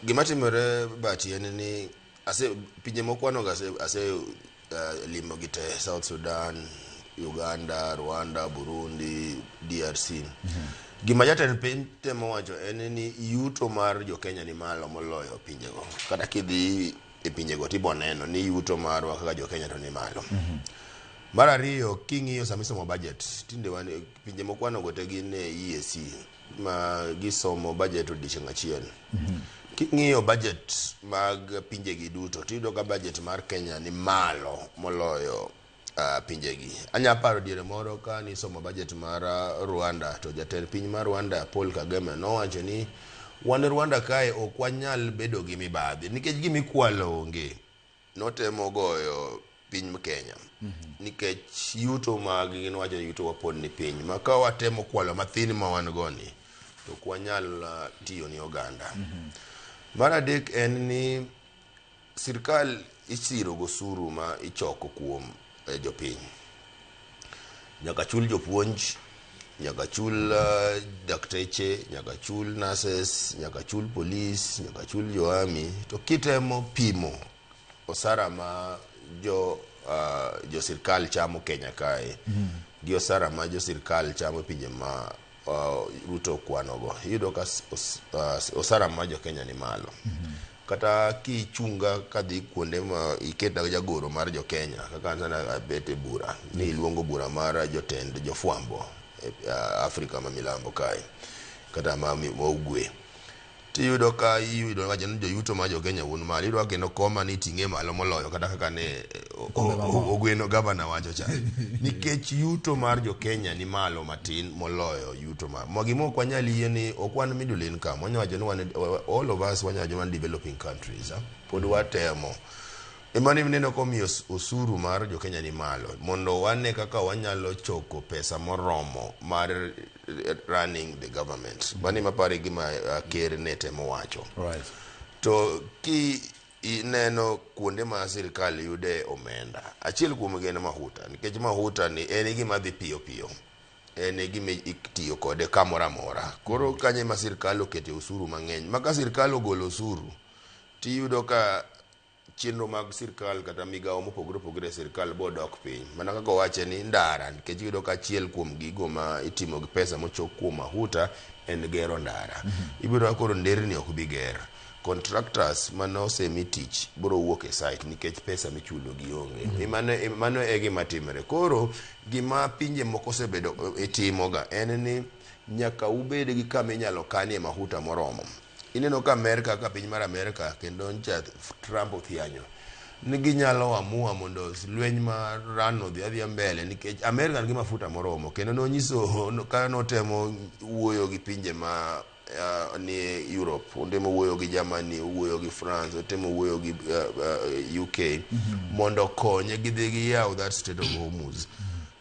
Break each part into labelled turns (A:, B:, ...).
A: Gima timore bati en ni pinje mokwano ga limo gite South Sudan, Uganda, Rwanda, Burundi, DRC. Gima jatend piny temo wacho en ni yuto mar jo Kenya ni malo moloyo pinjego. Kata kidhi e pinjego tibo neno ni yuto marwa kaka jo Kenya to ni malo. Mar ariyo, king'iyo samisomo budget, tinde pinje mokwano gote gin e EAC ma gisomo budget odiochieng' achiel. King'iyo budget mag pinjegi duto, tiyudo ka budget mar Kenya ni malo moloyo pinjegi. Anya paro diere moro ka nisomo budget mar Rwanda, to jatend piny mar Rwanda Paul Kagame nowacho ni wan Rwanda kae ok wanyal bedo gi mibadhi nikech gimikwalo onge. Notemo goyo piny Kenya nikech yuto mag gin wacho yuto wapod ni piny ma ka watemo kwalo mathin ma wan goni to ok wanyal tiyo ni oganda. Mar adek en ni sirkal isiro gosuru ma ichoko kuom jopiny. Nyaka chul jopuonj, nyaka chul dakteche, nyaka chul nurses, nyaka chul polis, nyaka chul joami. To kitemo pimo osara ma jo sirkal chamo Kenya kae gi osara ma jo sirkal chamo pinje ma Ruto kwanogo, iyudo ka osara ma jo Kenya ni malo. Kata kichunga kadhi kuonde ma iketa jagoro mar jo Kenya, kaka sana abete bura ni iluongo bura mar jotend jofwambo Afrika ma milambo kae kata ma ugwe, tiyudo ka iyudo ga jo yuto ma jo Kenya wuon malo, iyudo kendo koma ni ting'e malo moloyo kata kaka ne ogweno gavana wacho cha nikech yuto mar jo Kenya ni malo matin moloyo yuto mar gimo kwa nyali yie ni okwan middle income. Wanyawacho ni all of us wanyawacho man developing countries pod watemo emani neno komiyo osuru mar jo Kenya ni malo mondo wane kaka wanyalo choko pesa moromo mar running the government. Mani mapare gima ker ne temo wacho.
B: Right.
A: To ki ineno kuonde ma sirkal yude omenda, achiel kuom gene mahuta, nikech mahuta ni en gima dhi piyo piyo, en gima itiyo kode kamoro amora. Koro kanye ma sirkal okete osuru mang'eny, maka sirkal ogolo osuru tiyudo ka chenro mag sirkal kata migawo mopogore opogore sirkal bo dok piny. Mana kaka wache ni ndara, nikech iyudo ka achiel kuom gigo ma itimo gi pesa mochok kuom mahuta en gero ndara. Ibiro koro nderni ok bi ger. Contractors manosemi tich biro wuok e site nikech pesa michulo gi onge. Mano e gima timore. Koro gima pinje moko osebedo itimoga en ni nyaka ubed gi kama inyalo kanie mahuta moromo. Ineno ka Amerika, ka piny mar Amerika kendo ncha Trump othianyo ni ginyalo amua mondo lweny mar Iran odhi mbele nikech Amerika nigi mafuta moromo, kendo nonyiso ka notemo wuoyo gi pinje ma ni Europe, ondemo wuoyo gi Germany, wuoyo gi France, otemo wuoyo gi UK mondo konye gidhi giyaw that Strait of Hormuz.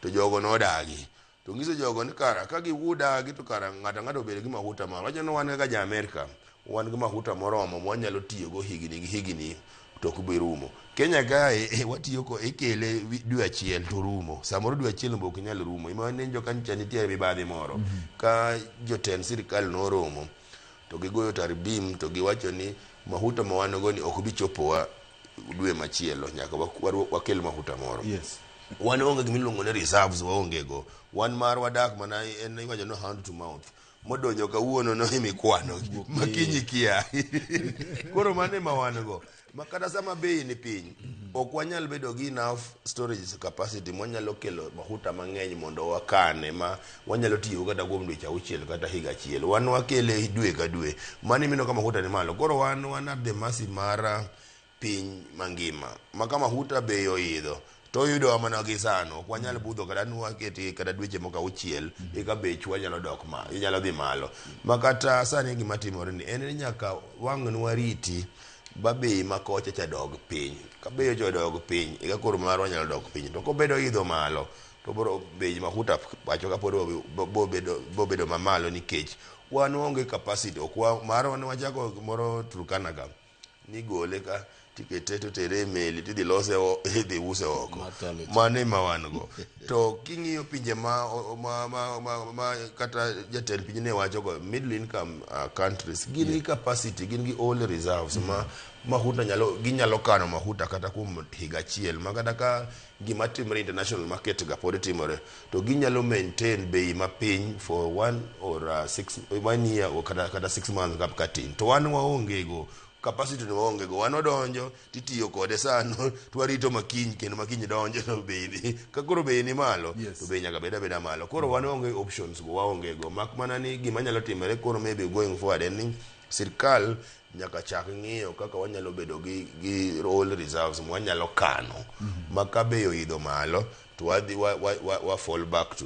A: To jogo nodagi. To ngiso jogo ni kara ka giwudagi to kara ng'ato obed gi mahuta moro. Wacho no wan ga ja Amerika, wan gi mahuta moromo mwanyalo tiyo go higni gi higni to ok rumo. Kenya gae watiyo ko ikele dwe achiel to rumo. Samoro dwe achiel mbok nyalo rumo. Ima ne jo kancha nitie mibadhi moro. Ka jotend sirkal no romo to gigoyo tarbim to giwacho ni mahuta ma wan go ni ok bi chopowa dwe machielo, nyaka wakel mahuta moro.
B: Yes.
A: Wan onge gimiluongo ne reserves waonge go. Wan mar wadak mana en iwacho no hand to mouth. Modonjo kawuono no imikwano makinyi kia. Koro mane ma wan go. Makata sama bei ni piny, ok wanyal bedo gi enough storage capacity mwanyalo kelo mahuta mang'eny mondo wakane ma wanyalo tiyo kata kuom dweche auchiel kata higa achiel. Wan wakele dwe ka dwe. Mani mino ka mahuta ni malo. Koro wan at the mercy mar piny mangima. Maka mahuta bei oidho to yudo mana gi sano. Ok wanyal budho kata nwaketi kata dweche moko auchiel eka bech wanyalo dok ma inyalo dhi malo. Makata sani gima timore ni en nyaka wang' wariti ba bei makocha cha dog piny. Ka bei ocho dog piny eka koro mar wanyalo dok piny. To kobedo idho malo to biro bei mahuta pacho ka pod bo bedo mamalo nikech wan onge capacity. Ok mar wan wachako moro Turkana ga ni gole ka tikete to tere meli tidhi lose idhi use oko mane ma wan go to king'iyo pinje ma kata jatend piny ne wacho go middle income countries gin gi capacity gin gi all reserves ma mahuta ginyalo kano mahuta kata kuom higa achiel ma kata ka gima timore international market ga pod timore to ginyalo maintain bei mapiny for 1 year or kata 6 months kap katin to wan waonge go capacity no waonge go wan odonjo titiyo kode sano twarito makiny kendo makiny donjo to bei ka koro bei ni malo to bei nyaka beda malo koro wan waonge options go waonge go mak mana ni gima nyalo timore koro maybe going forward en ni sirkal nyaka chak ng'iyo kaka wanyalo bedo gi all reserves mwanyalo kano maka bei oidho malo to wa fall back to